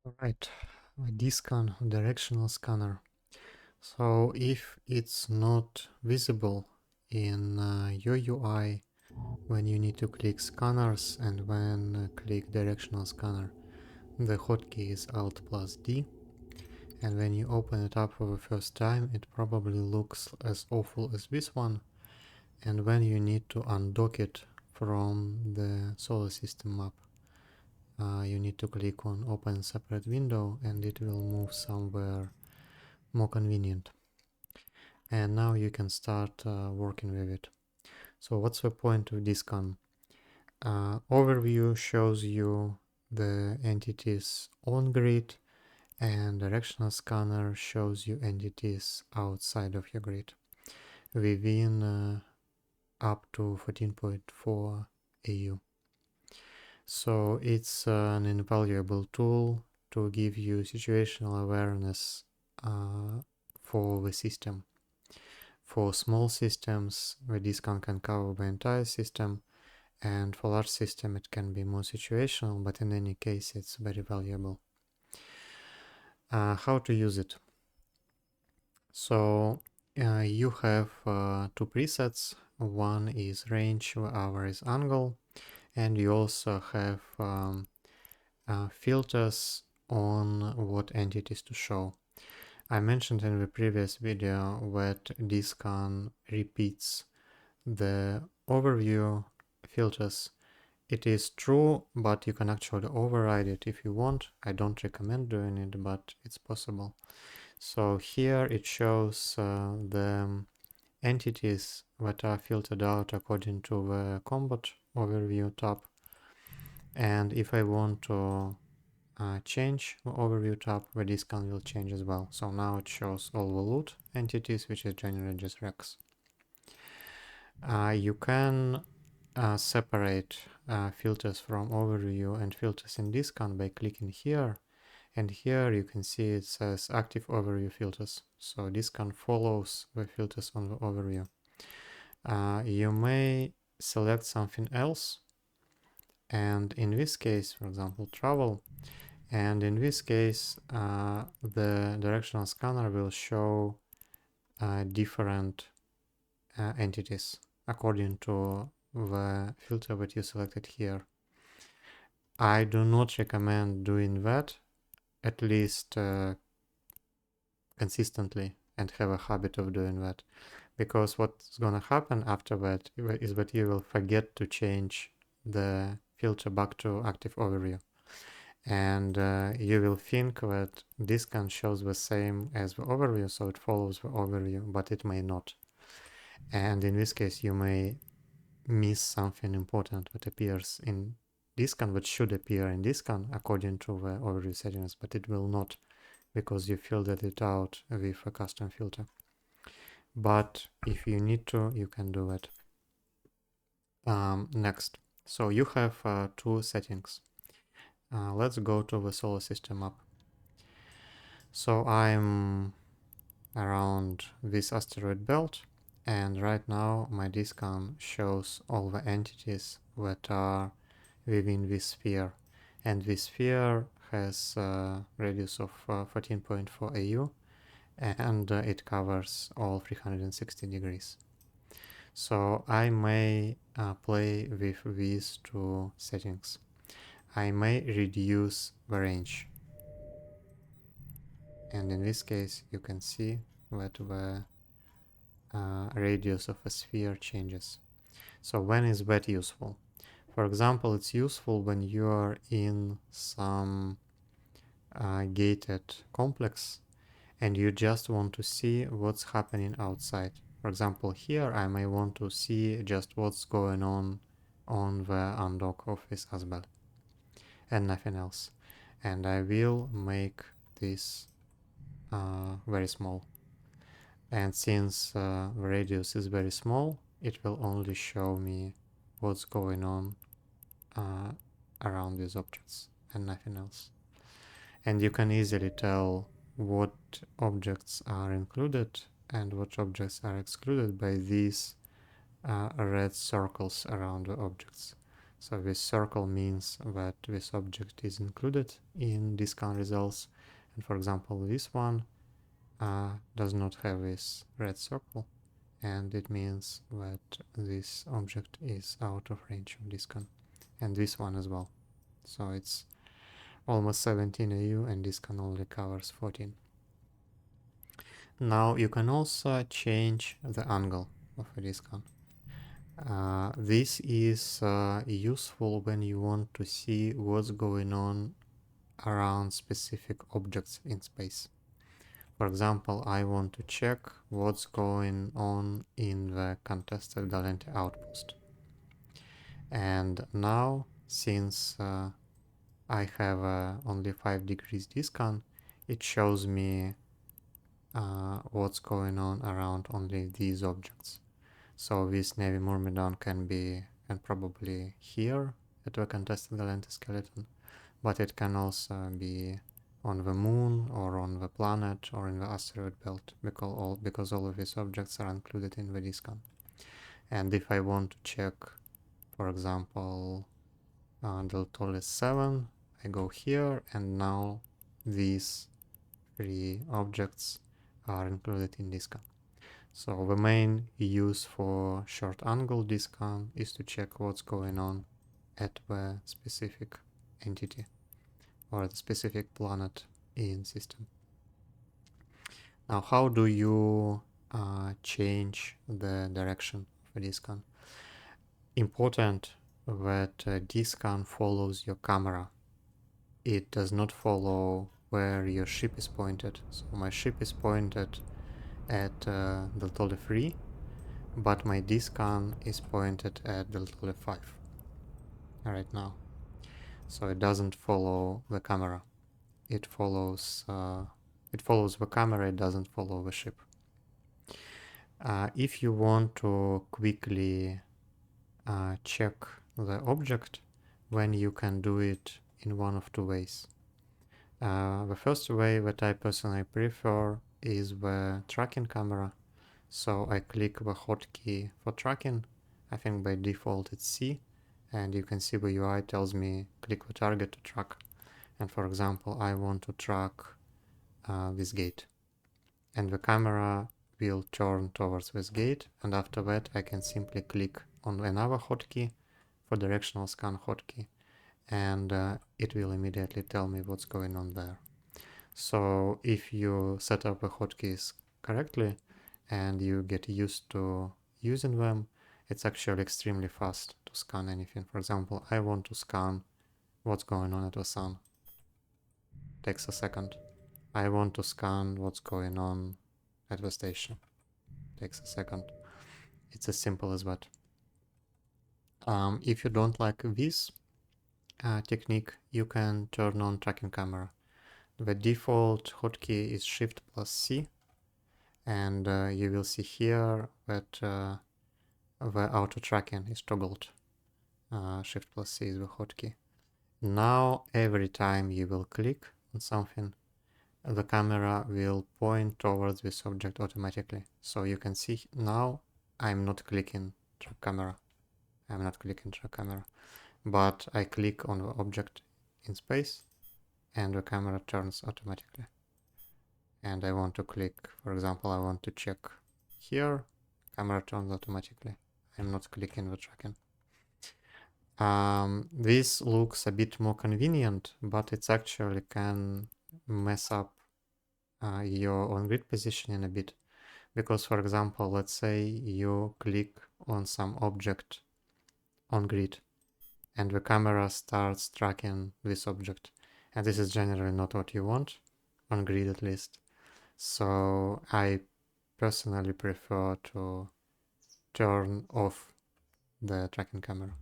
Alright, D-scan, directional scanner. So if it's not visible in your UI when you need to click scanners and when click directional scanner, the hotkey is Alt plus D, and when you open it up for the first time it probably looks as awful as this one, and when you need to undock it from the solar system map, you need to click on open separate window and it will move somewhere more convenient. And now you can start working with it. So what's the point of this scan? Overview shows you the entities on grid, and directional scanner shows you entities outside of your grid within up to 14.4 AU. So it's an invaluable tool to give you situational awareness for the system. For small systems, the D-scan can cover the entire system, and for large system it can be more situational, but in any case it's very valuable. How to use it? So you have two presets. One is range, the other is angle, and you also have filters on what entities to show. I mentioned in the previous video that D-scan repeats the overview filters. It is true, but you can actually override it if you want. I don't recommend doing it, but it's possible. So here it shows the entities that are filtered out according to the combat overview tab. And if I want to change the overview tab, the D-scan will change as well. So now it shows all the loot entities, which is generally just Rex. You can separate filters from overview and filters in D-scan by clicking here, and here you can see it says active overview filters. So D-scan follows the filters on the overview. You may select something else, and in this case, for example, travel, and in this case the directional scanner will show different entities according to the filter that you selected here. I do not recommend doing that, at least consistently, and have a habit of doing that, because what's gonna happen after that is that you will forget to change the filter back to active overview, and you will think that D-scan shows the same as the overview, so it follows the overview, but it may not. And in this case you may miss something important that appears in D-scan, that should appear in D-scan according to the overview settings, but it will not because you filtered it out with a custom filter. But if you need to, you can do it. Next, so you have two settings. Let's go to the solar system map. So I'm around this asteroid belt, and right now my D-scan shows all the entities that are within this sphere, and this sphere has a radius of 14.4 AU, and it covers all 360 degrees. So I may play with these two settings. I may reduce the range, and in this case you can see that the radius of a sphere changes. So when is that useful? For example, it's useful when you are in some gated complex and you just want to see what's happening outside. For example, here I may want to see just what's going on the undock of this Asbel and nothing else. And I will make this very small. And since the radius is very small, it will only show me what's going on around these objects and nothing else. And you can easily tell what objects are included and what objects are excluded by these red circles around the objects. So this circle means that this object is included in discount results. And for example, this one does not have this red circle, and it means that this object is out of range of discount, and this one as well. So it's almost 17 AU, and discount only covers 14. Now you can also change the angle of a discount. This is useful when you want to see what's going on around specific objects in space. For example, I want to check what's going on in the contested Galente outpost. And now, since I have only 5 degrees discount, it shows me what's going on around only these objects. So this Navy Myrmidon can be, and probably here at the contested Galente skeleton, but it can also be on the moon or on the planet or in the asteroid belt, because all of these objects are included in the discount. And if I want to check, for example, Deltolis 7, I go here, and now these 3 objects are included in discount. So the main use for short angle discount is to check what's going on at the specific entity or the specific planet in system. Now, how do you change the direction of a discount? Important that discount follows your camera. It does not follow where your ship is pointed. So my ship is pointed at Deltolis 3, but my discount is pointed at Deltolis 5 right now. So it doesn't follow the camera. It follows the camera, it doesn't follow the ship. If you want to quickly check the object, then you can do it in one of 2 ways. The first way that I personally prefer is the tracking camera. So I click the hotkey for tracking. I think by default it's C, and you can see the UI tells me click the target to track. And for example, I want to track this gate, and the camera will turn towards this gate, and after that I can simply click on another hotkey for directional scan hotkey, and it will immediately tell me what's going on there. So if you set up the hotkeys correctly and you get used to using them, it's actually extremely fast to scan anything. For example, I want to scan what's going on at the sun. Takes a second. I want to scan what's going on at the station. Takes a second. It's as simple as that. If you don't like this technique, you can turn on tracking camera. The default hotkey is Shift plus C, and you will see here that the auto tracking is toggled. Shift plus C is the hotkey. Now every time you will click on something, the camera will point towards this object automatically. So you can see now I'm not clicking track camera. I'm not clicking track camera, but I click on the object in space and the camera turns automatically. And I want to click, for example, I want to check here, camera turns automatically. I'm not clicking the tracking. This looks a bit more convenient, but it actually can mess up your on-grid positioning a bit. Because, for example, let's say you click on some object on grid and the camera starts tracking this object. And this is generally not what you want, on grid at least. So I personally prefer to turn off the tracking camera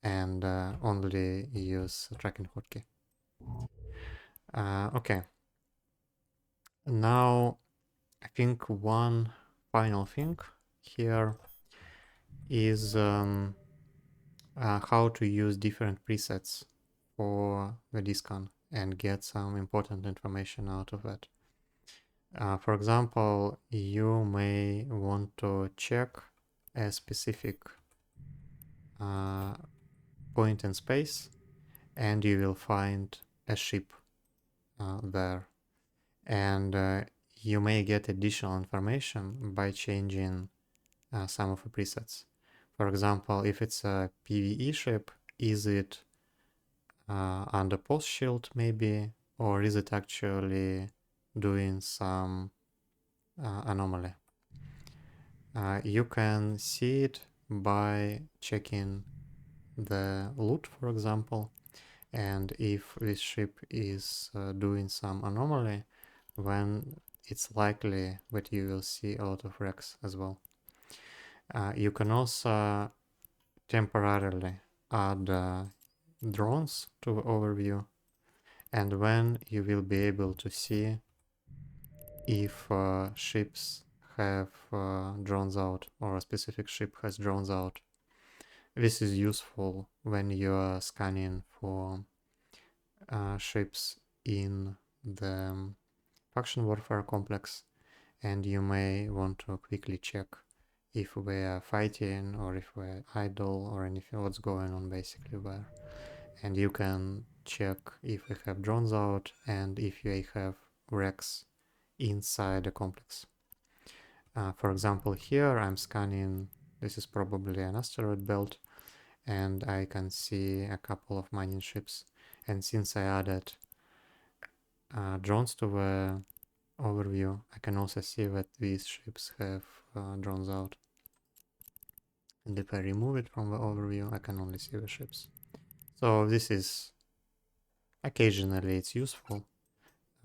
and only use the tracking hotkey. Okay. Now, I think one final thing here is how to use different presets for the discount and get some important information out of that. For example, you may want to check a specific point in space and you will find a ship there. And you may get additional information by changing some of the presets. For example, if it's a PvE ship, is it under post shield maybe, or is it actually doing some anomaly? You can see it by checking the loot, for example, and if this ship is doing some anomaly, then it's likely that you will see a lot of wrecks as well. You can also temporarily add drones to the overview, and then you will be able to see if ships have drones out or a specific ship has drones out. This is useful when you are scanning for ships in the faction warfare complex, and you may want to quickly check if we are fighting or if we're idle or anything, what's going on basically there. And you can check if we have drones out and if you have wrecks inside the complex. For example, here I'm scanning, this is probably an asteroid belt, and I can see a couple of mining ships. And since I added drones to the overview, I can also see that these ships have drones out. And if I remove it from the overview, I can only see the ships. So this is, occasionally it's useful,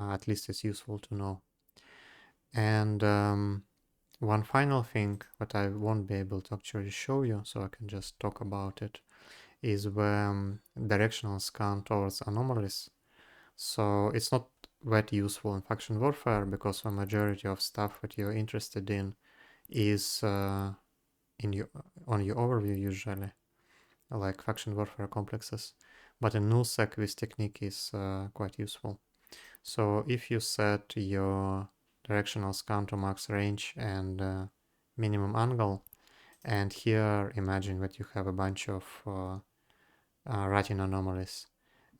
at least it's useful to know. And one final thing that I won't be able to actually show you, so I can just talk about it, is the directional scan towards anomalies. So it's not that useful in faction warfare because the majority of stuff that you're interested in is on your overview usually, like faction warfare complexes. But in nullsec this technique is quite useful. So if you set your directional scan to max range and minimum angle, and here imagine that you have a bunch of writing anomalies,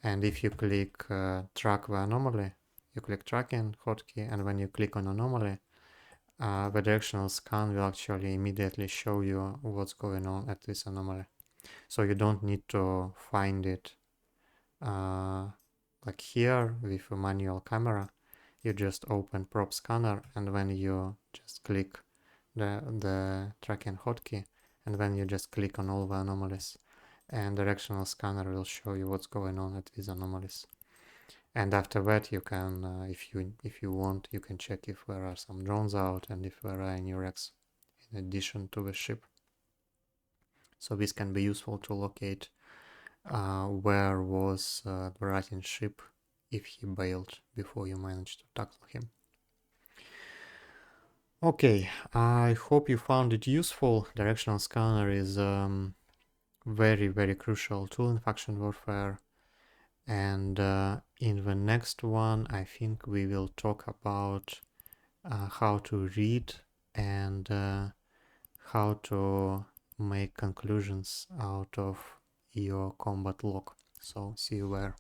and if you click track the anomaly, you click tracking hotkey, and when you click on anomaly, the directional scan will actually immediately show you what's going on at this anomaly. So you don't need to find it like here with a manual camera. You just open prop scanner, and when you just click the tracking hotkey, and then you just click on all the anomalies, and directional scanner will show you what's going on at these anomalies. And after that, you can, if you want, you can check if there are some drones out and if there are any wrecks in addition to the ship. So this can be useful to locate where was the Russian ship if he bailed before you managed to tackle him. Okay, I hope you found it useful. Directional scanner is very crucial tool in faction warfare. And in the next one, I think we will talk about how to read and how to make conclusions out of your combat log. So see you there.